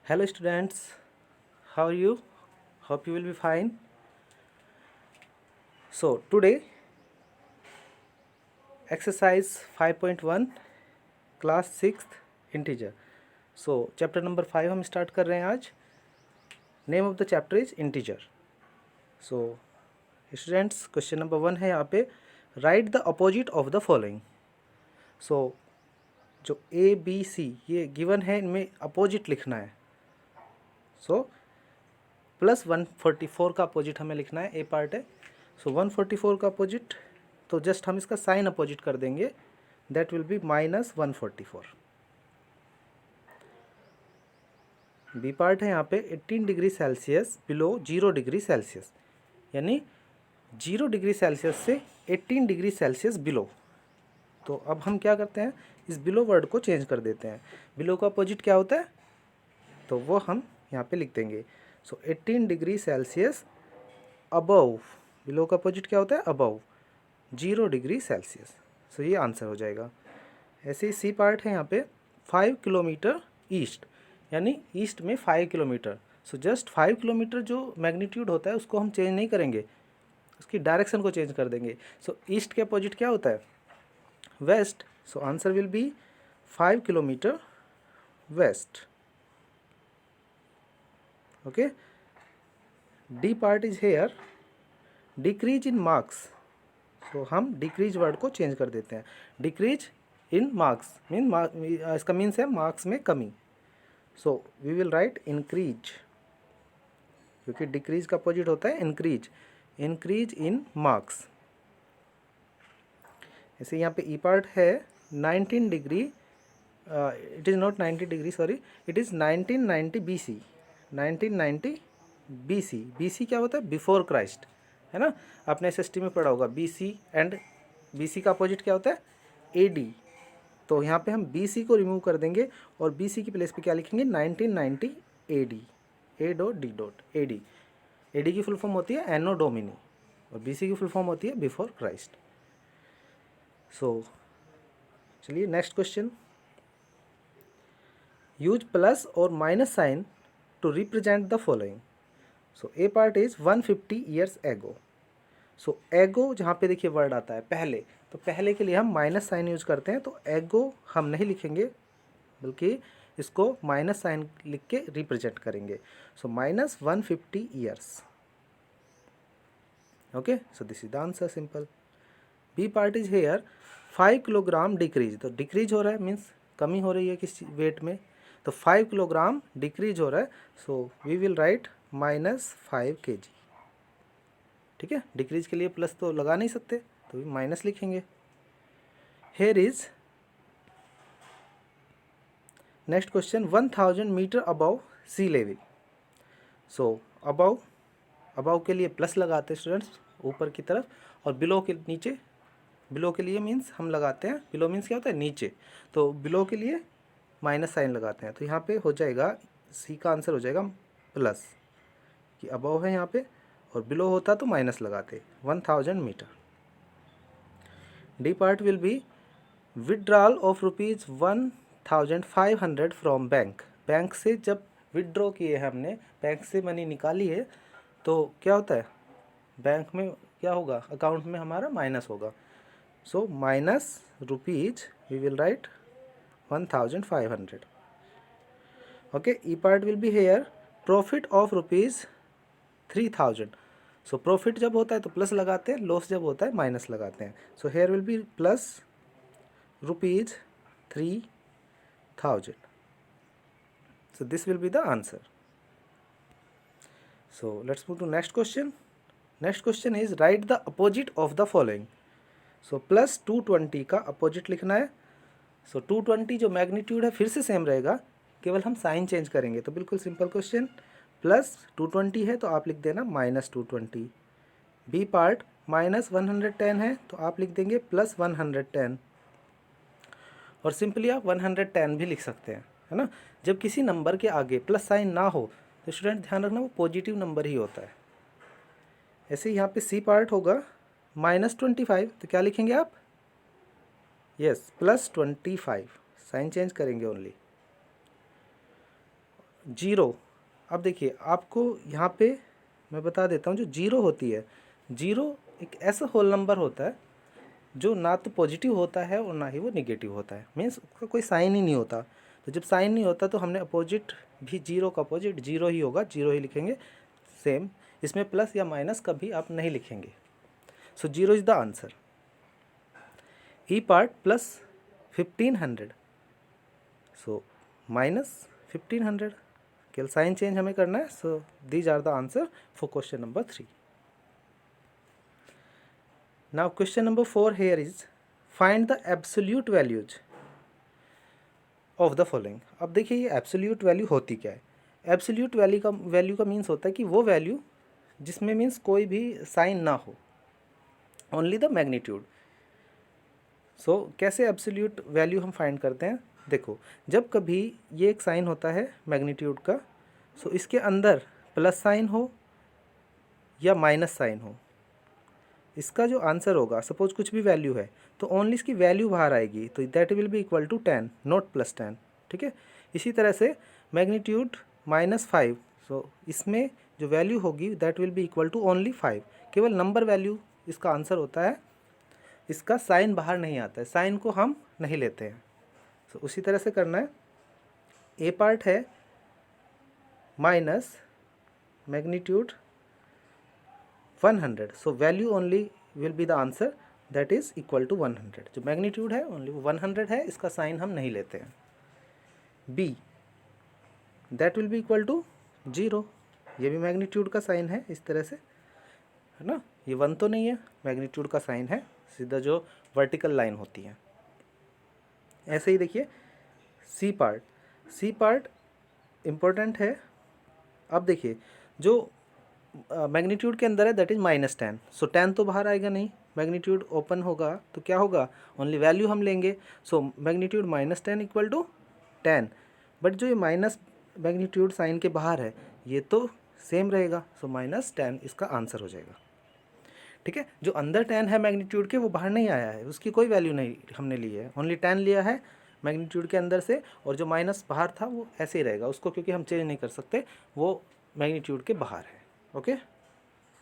Hello students, how are you? Hope you will be fine. So today exercise 5.1 class 6th integer. So chapter number 5 हम start कर रहे हैं आज. Name of the chapter is integer. So students question number 1 है यहाँ पे write the opposite of the following. So जो A B C ये given है इनमें opposite लिखना है. So +144 का अपोजिट हमें लिखना है, ए पार्ट है. सो 144 का अपोजिट तो जस्ट हम इसका साइन अपोजिट कर देंगे, that will be -144. B part है यहाँ पे 18 degree Celsius below 0 degree Celsius, यानी 0 डिग्री सेल्सियस से 18 डिग्री सेल्सियस बिलो. तो अब हम क्या करते हैं, इस बिलो वर्ड को चेंज कर देते हैं. बिलो का अपोजिट क्या होता है, तो वो हम यहाँ पे लिख देंगे. सो 18 डिग्री सेल्सियस अबव, बिलो का अपोजिट क्या होता है, अबव 0 डिग्री सेल्सियस. सो ये आंसर हो जाएगा. ऐसे ही सी पार्ट है यहाँ पे 5 किलोमीटर ईस्ट, यानी ईस्ट में 5 किलोमीटर. सो जस्ट 5 किलोमीटर जो मैग्नीट्यूड होता है उसको हम चेंज नहीं करेंगे, उसकी डायरेक्शन को चेंज कर देंगे. सो ईस्ट के अपोजिट क्या होता है, west. So answer will be 5 kilometre west. Okay. D part is here decrease in marks. तो हम डिक्रीज वर्ड को चेंज कर देते हैं. डिक्रीज इन मार्क्स इसका मीन्स है मार्क्स में कमी. So we will write increase, क्योंकि डिक्रीज का अपोजिट होता है इंक्रीज. Increase in marks. ऐसे यहाँ पे ई पार्ट है 19 degree, it is not 90 degree, sorry, it is 1990 BC. 1990 BC. BC क्या होता है, बिफोर क्राइस्ट, है ना. आपने SST में पढ़ा होगा BC एंड BC का अपोजिट क्या होता है, AD. तो यहाँ पे हम BC को रिमूव कर देंगे और BC की प्लेस पे क्या लिखेंगे, 1990 AD. A dot D dot AD. AD की फुल फॉर्म होती है एनो डोमिनी और BC की फुल फॉर्म होती है बिफोर क्राइस्ट. सो चलिए नेक्स्ट क्वेश्चन. यूज प्लस और minus sign to represent the following. So A part is 150 years ago. So एगो जहाँ पे देखिए वर्ड आता है पहले, तो पहले के लिए हम माइनस साइन यूज करते हैं. तो एगो हम नहीं लिखेंगे, बल्कि इसको माइनस साइन लिख के रिप्रेजेंट करेंगे. So -150 years. Okay. So this is the answer, simple. B part is here 5 kilogram decrease. तो डिक्रीज हो रहा है मीन्स कमी हो रही है किस वेट में, तो 5 किलोग्राम डिक्रीज हो रहा है. So we will write -5 kg. ठीक है. डिक्रीज के लिए प्लस तो लगा नहीं सकते, तो माइनस लिखेंगे. Here is next question 1000 metre above sea level. So above, above के लिए प्लस लगाते हैं स्टूडेंट्स ऊपर की तरफ, और बिलो के नीचे, बिलो के लिए मीन्स हम लगाते हैं, बिलो मीन्स क्या होता है, नीचे. तो बिलो के लिए माइनस साइन लगाते हैं. तो यहाँ पे हो जाएगा, सी का आंसर हो जाएगा प्लस, कि अबव है यहाँ पे और बिलो होता तो माइनस लगाते. 1000 metre. D part will be withdrawal of ₹1500 from bank. Bank से जब विड्रॉ किए हैं हमने, बैंक से मनी निकाली है, तो क्या होता है, बैंक में क्या होगा, अकाउंट में हमारा माइनस होगा. So minus rupees we will write 1500. Okay. E part will be here profit of ₹3000. So profit जब होता है तो प्लस लगाते हैं, लॉस जब होता है माइनस लगाते हैं. So here will be plus ₹3000. So this will be the answer. So let's move to next question. Next question is write the opposite of the following. So plus 220 का opposite लिखना है. सो 220 जो magnitude है फिर से same रहेगा, केवल हम साइन चेंज करेंगे. तो बिल्कुल सिंपल क्वेश्चन. प्लस 220 है तो आप लिख देना -220. बी पार्ट -110 है तो आप लिख देंगे +110, और सिंपली आप 110 भी लिख सकते हैं, है ना. जब किसी नंबर के आगे प्लस साइन ना हो तो स्टूडेंट ध्यान रखना वो पॉजिटिव नंबर ही होता है. ऐसे यहाँ पे सी पार्ट होगा -25, तो क्या लिखेंगे आप, यस +25. साइन चेंज करेंगे ओनली. जीरो, अब देखिए आपको यहाँ पे मैं बता देता हूँ, जो जीरो होती है, जीरो एक ऐसा होल नंबर होता है जो ना तो पॉजिटिव होता है और ना ही वो निगेटिव होता है, मीन्स उसका कोई साइन ही नहीं होता। तो जब साइन नहीं होता तो हमने अपोजिट भी, जीरो का अपोजिट जीरो ही होगा, जीरो ही लिखेंगे। सेम इसमें प्लस या माइनस कभी आप नहीं लिखेंगे। So zero is the answer. E part plus 1500, so minus 1500, केवल साइन चेंज हमें करना है। So these are the answer for question number 3। Now question number 4 here is find the absolute values of the following। अब देखिए ये absolute value होती क्या है। एब्सोल्यूट वैल्यू का मीन्स होता है कि वो वैल्यू जिसमें मीन्स कोई भी साइन ना हो, ओनली द मैग्नीट्यूड। सो कैसे एब्सोल्यूट वैल्यू हम फाइंड करते हैं, देखो जब कभी ये एक साइन होता है मैग्नीट्यूड का, सो इसके अंदर प्लस साइन हो या माइनस साइन हो, इसका जो आंसर होगा, सपोज कुछ भी वैल्यू है तो ओनली इसकी वैल्यू बाहर आएगी, तो that will be equal to 10, not plus 10। ठीक है, इसी तरह से मैग्नीट्यूड -5, सो इसमें जो वैल्यू होगी that will be equal to only 5, केवल नंबर वैल्यू इसका आंसर होता है, इसका साइन बाहर नहीं आता है, साइन को हम नहीं लेते हैं। सो उसी तरह से करना है। ए पार्ट है minus magnitude 100, so value only will be the answer, that is equal to 100। जो मैग्नीट्यूड है ओनली 100 है, इसका साइन हम नहीं लेते हैं। B that will be equal to 0, ये भी मैग्नीट्यूड का साइन है इस तरह से, है ना, ये 1 तो नहीं है, मैग्नीट्यूड का साइन है, सीधा जो वर्टिकल लाइन होती है। ऐसे ही देखिए C part, C part important है। अब देखिए जो मैग्नीट्यूड के अंदर है दैट इज -10, सो 10 तो बाहर आएगा नहीं, मैग्नीट्यूड ओपन होगा तो क्या होगा, ओनली वैल्यू हम लेंगे। So magnitude -10 equal to 10, but जो ये माइनस मैग्नीट्यूड साइन के बाहर है ये तो सेम रहेगा, सो -10 इसका आंसर हो जाएगा। ठीक है, जो अंदर 10 है मैग्नीट्यूड के वो बाहर नहीं आया है, उसकी कोई वैल्यू नहीं हमने ली है, ओनली 10 लिया है मैग्नीट्यूड के अंदर से, और जो माइनस बाहर था वो ऐसे ही रहेगा, उसको क्योंकि हम चेंज नहीं कर सकते, वो मैग्नीट्यूड के बाहर है। ओके,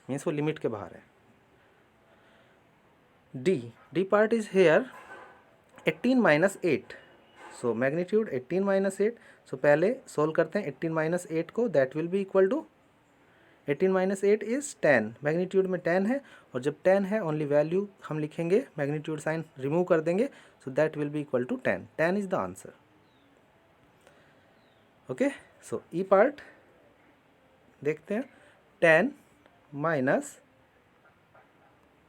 मीन्स वो लिमिट के बाहर है। D part is here 18 - 8, so magnitude 18 - 8, so पहले सोल्व करते हैं 18 - 8 को, that will be equal to 18 - 8 is 10, magnitude में 10 है, और जब 10 है ओनली वैल्यू हम लिखेंगे, मैग्नीट्यूड साइन रिमूव कर देंगे, so that will be equal to 10, 10 is the answer. Okay, so E part देखते हैं, 10 माइनस,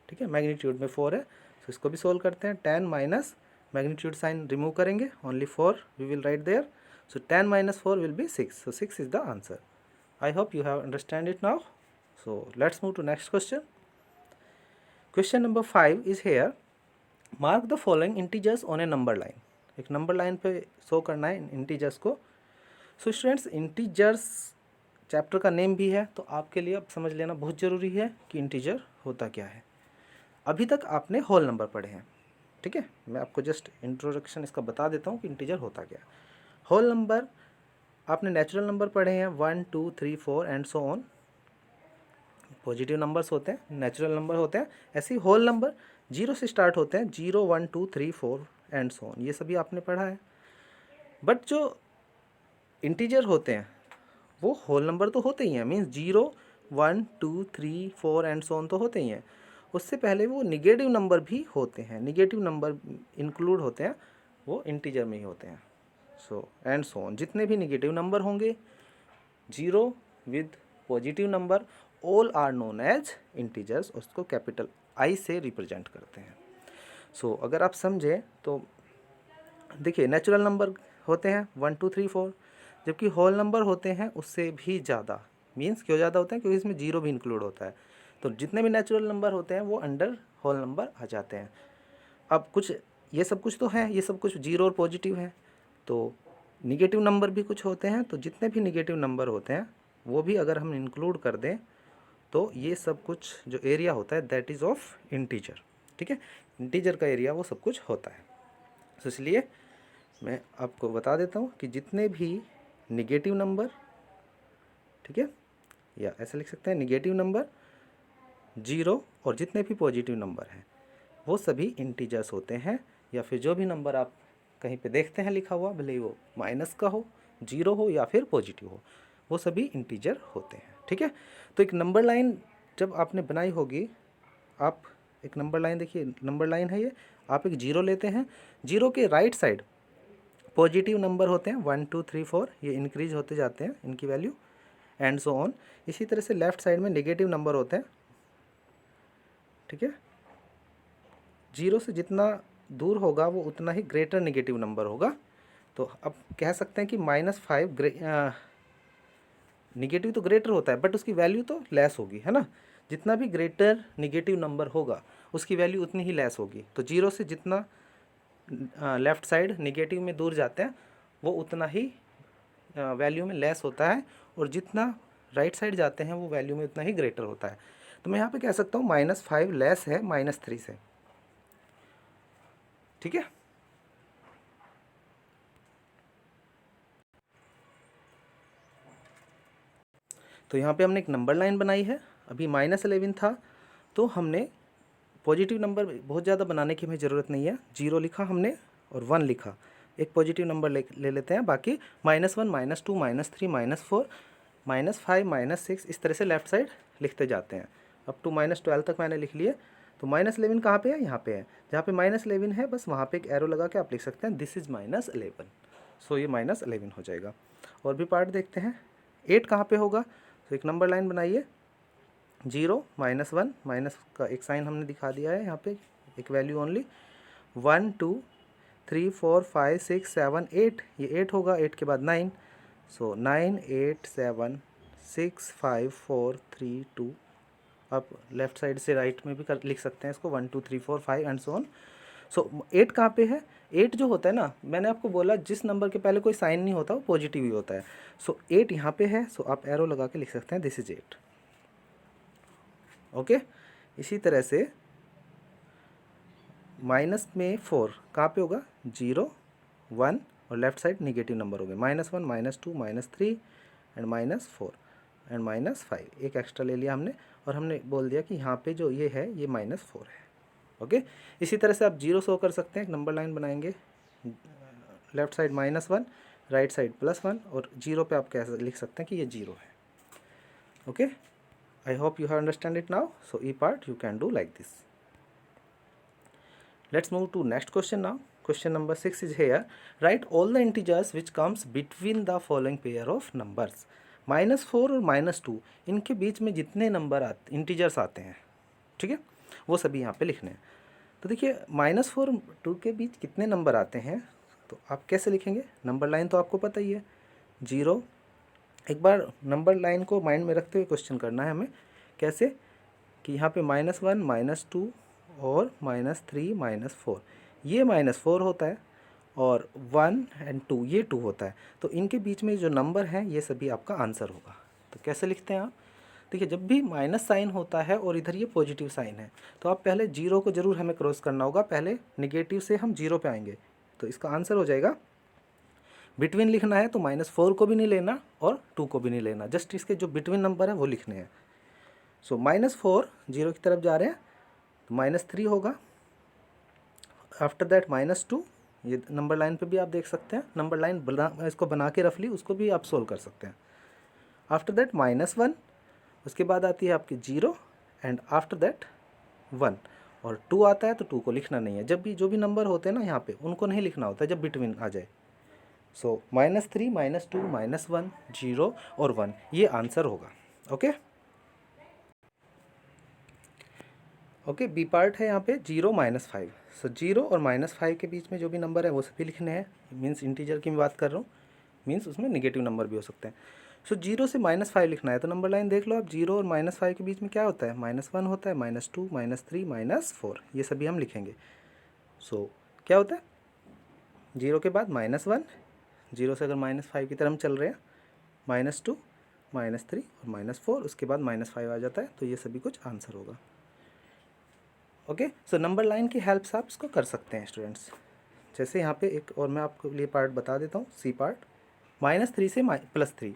ठीक है, मैग्नीट्यूड में 4 है, सो इसको भी सोल्व करते हैं, 10 माइनस मैग्नीट्यूड साइन रिमूव करेंगे, only 4 we will write there, so 10 - 4 will be 6, so 6 is the answer. I hope you have understand it now. So let's move to next question. Question number 5 is here. Mark the following integers on a number line. एक number line पे show करना है integers को। So students, integers chapter का name भी है, तो आपके लिए अब समझ लेना बहुत ज़रूरी है कि इंटीजर होता क्या है। अभी तक आपने होल नंबर पढ़े हैं, ठीक है, मैं आपको जस्ट इंट्रोडक्शन इसका बता देता हूँ कि इंटीजर होता क्या है। होल नंबर आपने नेचुरल नंबर पढ़े हैं, 1 2 3 4 and so on, positive numbers होते हैं, नेचुरल नंबर होते हैं। ऐसे ही होल नंबर 0 से स्टार्ट होते हैं, 0 1 2 3 4 एंड सो ऑन, ये सभी आपने पढ़ा है। बट जो इंटीजर होते हैं वो होल नंबर तो होते ही हैं, मीन्स 0 1 2 3 4 एंड सो ऑन तो होते ही हैं, उससे पहले वो निगेटिव नंबर भी होते हैं, निगेटिव नंबर इंक्लूड होते हैं, वो इंटीजर में ही होते हैं। सो एंड सो ऑन, जितने भी निगेटिव नंबर होंगे 0 with positive number, all are known as integers, उसको कैपिटल आई से रिप्रेजेंट करते हैं। सो अगर आप समझें तो देखिए नेचुरल नंबर होते हैं 1 2 3 4, जबकि होल नंबर होते हैं उससे भी ज़्यादा। मीन्स क्यों ज़्यादा होते हैं, क्योंकि इसमें 0 भी इंक्लूड होता है, तो जितने भी नेचुरल नंबर होते हैं वो अंडर होल नंबर आ जाते हैं। अब कुछ ये सब कुछ तो है, ये सब कुछ 0 और पॉजिटिव है, तो निगेटिव नंबर भी कुछ होते हैं, तो जितने भी निगेटिव नंबर होते हैं वो भी अगर हम इंक्लूड कर दें तो ये सब कुछ जो एरिया होता है दैट इज़ ऑफ इंटीजर। ठीक है, इंटीजर का एरिया वो सब कुछ होता है। तो इसलिए मैं आपको बता देता हूँ कि जितने भी निगेटिव नंबर, ठीक है, या ऐसे लिख सकते हैं निगेटिव नंबर, जीरो और जितने भी पॉजिटिव नंबर हैं वो सभी इंटीजर्स होते हैं, या फिर जो भी नंबर आप कहीं पे देखते हैं लिखा हुआ, भले ही वो माइनस का हो, जीरो हो या फिर पॉजिटिव हो, वो सभी इंटीजर होते हैं, ठीक है। तो एक नंबर लाइन जब आपने बनाई होगी, आप एक नंबर लाइन देखिए, नंबर लाइन है ये, आप एक जीरो लेते हैं, जीरो के राइट साइड पॉजिटिव नंबर होते हैं 1 2 3 4, ये इंक्रीज होते जाते हैं इनकी वैल्यू एंड सो ऑन। इसी तरह से लेफ्ट साइड में नेगेटिव नंबर होते हैं, ठीक है, जीरो से जितना दूर होगा वो उतना ही ग्रेटर नेगेटिव नंबर होगा। तो अब कह सकते हैं कि -5 निगेटिव तो ग्रेटर होता है बट उसकी वैल्यू तो लेस होगी, है ना। जितना भी ग्रेटर निगेटिव नंबर होगा उसकी वैल्यू उतनी ही लेस होगी। तो जीरो से जितना लेफ़्ट साइड निगेटिव में दूर जाते हैं वो उतना ही वैल्यू में लेस होता है, और जितना राइट साइड जाते हैं वो वैल्यू में उतना ही ग्रेटर होता है। तो मैं यहाँ पे कह सकता हूँ -5 लेस है -3 से, ठीक है। तो यहाँ पे हमने एक नंबर लाइन बनाई है, अभी -11 था तो हमने पॉजिटिव नंबर बहुत ज़्यादा बनाने की हमें ज़रूरत नहीं है, जीरो लिखा हमने और 1 लिखा, एक पॉजिटिव नंबर ले लेते हैं, बाकी -1 -2 -3 -4 -5 -6 इस तरह से लेफ़्ट साइड लिखते जाते हैं, अप टू -12 तक मैंने लिख लिए। तो -11 कहाँ पे है, यहाँ पे है, जहाँ पे -11 है बस वहाँ पे एक एरो लगा के आप लिख सकते हैं दिस इज़ -11, सो ये -11 हो जाएगा। और भी पार्ट देखते हैं, 8 कहाँ पे होगा, तो एक नंबर लाइन बनाइए, 0 -1 माइनस का एक साइन हमने दिखा दिया है यहाँ पे, एक वैल्यू ओनली, 1 2 3 4 5 6 7 8, ये 8 होगा, 8 के बाद 9, सो 9 8 7 6 5 4 3 2, आप लेफ़्ट साइड से राइट में भी लिख सकते हैं इसको, 1 2 3 4 5 एंड सो ऑन। सो 8 कहाँ पे है, 8 जो होता है ना, मैंने आपको बोला जिस नंबर के पहले कोई साइन नहीं होता वो पॉजिटिव ही होता है। सो 8 यहाँ पे है, सो आप एरो लगा के लिख सकते हैं दिस इज 8, ओके। इसी तरह से माइनस में 4 कहाँ पे होगा, 0 1 और लेफ्ट साइड निगेटिव नंबर हो गए, -1 -2 -3 एंड -4 एंड -5, एक एक्स्ट्रा ले लिया हमने, और हमने बोल दिया कि यहाँ पे जो ये है ये -4 है, ओके। इसी तरह से आप जीरो शो कर सकते हैं, एक नंबर लाइन बनाएंगे, लेफ्ट साइड -1 राइट साइड +1, और जीरो पे आप कैसे लिख सकते हैं कि ये 0 है, okay. I hope you have understand it now. So E part you can do like this. Let's move to next question now. Question number 6 is here. Write all the integers which comes between the following pair of numbers. -4 और -2 इनके बीच में जितने number आते integers आते हैं, ठीक है, वो सभी यहाँ पे लिखने हैं। तो देखिए -4 और 2 के बीच कितने नंबर आते हैं, तो आप कैसे लिखेंगे, नंबर लाइन तो आपको पता ही है, 0, एक बार नंबर लाइन को माइंड में रखते हुए क्वेश्चन करना है हमें, कैसे कि यहाँ पे -1 -2 और -3 -4, ये -4 होता है, और 1 एंड 2 ये 2 होता है, तो इनके बीच में जो नंबर है ये सभी आपका आंसर होगा। तो कैसे लिखते हैं आप, देखिए जब भी माइनस साइन होता है और इधर ये पॉजिटिव साइन है, तो आप पहले जीरो को ज़रूर हमें क्रॉस करना होगा, पहले निगेटिव से हम जीरो पे आएंगे, तो इसका आंसर हो जाएगा, बिटवीन लिखना है तो -4 को भी नहीं लेना और 2 को भी नहीं लेना, जस्ट इसके जो बिटवीन नंबर है वो लिखने हैं। सो -4 जीरो की तरफ जा रहे हैं तो -3 होगा, आफ्टर दैट -2, ये नंबर लाइन पे भी आप देख सकते हैं, नंबर लाइन इसको बना के रफली उसको भी आप सोल्व कर सकते हैं। आफ्टर दैट -1, उसके बाद आती है आपकी 0 एंड आफ्टर दैट 1, और 2 आता है तो 2 को लिखना नहीं है, जब भी जो भी नंबर होते हैं ना यहाँ पे उनको नहीं लिखना होता है जब बिटवीन आ जाए। सो -3 -2 -1 0 और 1 ये आंसर होगा, ओके। ओके, बी पार्ट है यहाँ पे 0 -5, सो 0 और -5 के बीच में जो भी नंबर है वो सभी लिखने हैं, मीन्स इंटीजर की मैं बात कर रहा हूँ, मीन्स उसमें निगेटिव नंबर भी हो सकते हैं। सो 0 से -5 लिखना है, तो नंबर लाइन देख लो आप, 0 और -5 के बीच में क्या होता है, -1 होता है, -2 -3 -4, ये सभी हम लिखेंगे। सो क्या होता है, 0 के बाद -1, 0 से अगर -5 की तरफ हम चल रहे हैं, -2 -3 और -4, उसके बाद -5 आ जाता है, तो ये सभी कुछ आंसर होगा, ओके। सो नंबर लाइन की हेल्प से आप इसको कर सकते हैं स्टूडेंट्स। जैसे यहाँ पे एक और मैं आपको लिए पार्ट बता देता हूँ, सी पार्ट, -3 से +3।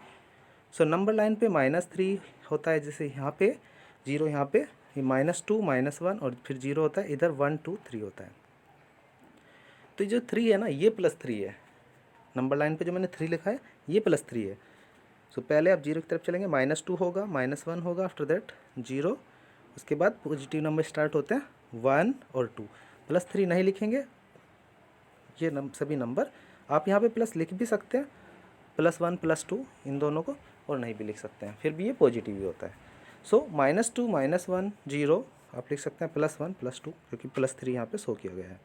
सो नंबर लाइन पे -3 होता है, जैसे यहाँ पे 0, यहाँ पे ये -2 -1 और फिर 0 होता है, इधर 1 2 3 होता है। तो जो 3 है ना, ये +3 है। नंबर लाइन पे जो मैंने 3 लिखा है ये +3 है। सो पहले आप 0 की तरफ चलेंगे, -2 होगा, -1 होगा, आफ्टर दैट 0, उसके बाद पॉजिटिव नंबर स्टार्ट होते हैं 1 और 2। +3 नहीं लिखेंगे, ये सभी नंबर आप यहाँ पे प्लस लिख भी सकते हैं, +1 +2 इन दोनों को, और नहीं भी लिख सकते हैं, फिर भी ये पॉजिटिव ही होता है। सो -2 -1 0 आप लिख सकते हैं, +1 +2, क्योंकि +3 यहाँ पे शो किया गया है।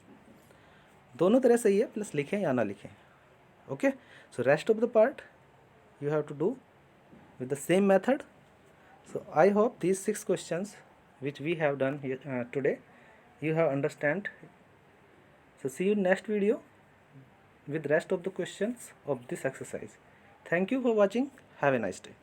दोनों तरह सही है, प्लस लिखें या ना लिखें। Okay, so rest of the part you have to do with the same method. So I hope these 6 questions which we have done here, today you have understand. So see you next video with rest of the questions of this exercise. Thank you for watching. Have a nice day.